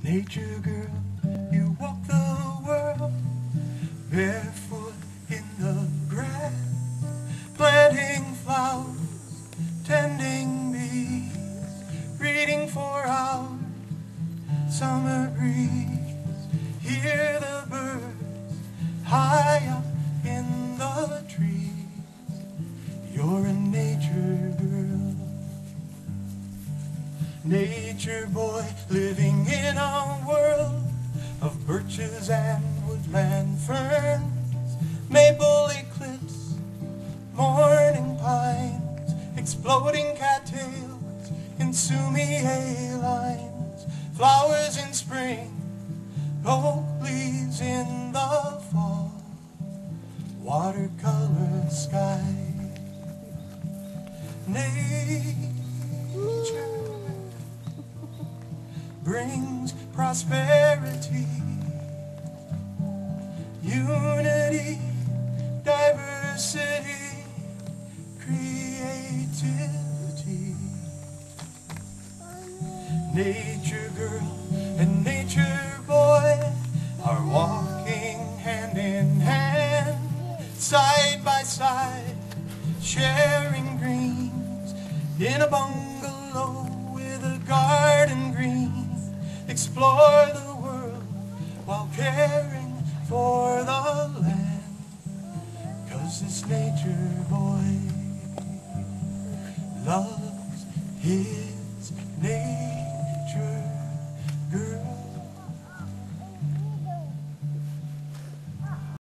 Nature girl, you walk the world barefoot in the grass, planting flowers, tending bees, reading for hours, summer breeze. Hear the birds high up in the trees. You're a nature girl, nature boy, living in a world of birches and woodland ferns, maple eclipse, morning pines, exploding cattails in Sumi lines, flowers in spring, oak leaves in the fall, watercolor sky. Nature brings prosperity, unity, diversity, creativity. Nature girl and nature boy are walking hand in hand, side by side, sharing dreams in a bungalow with a garden green. Explore the world while caring for the land, 'cause this nature boy loves his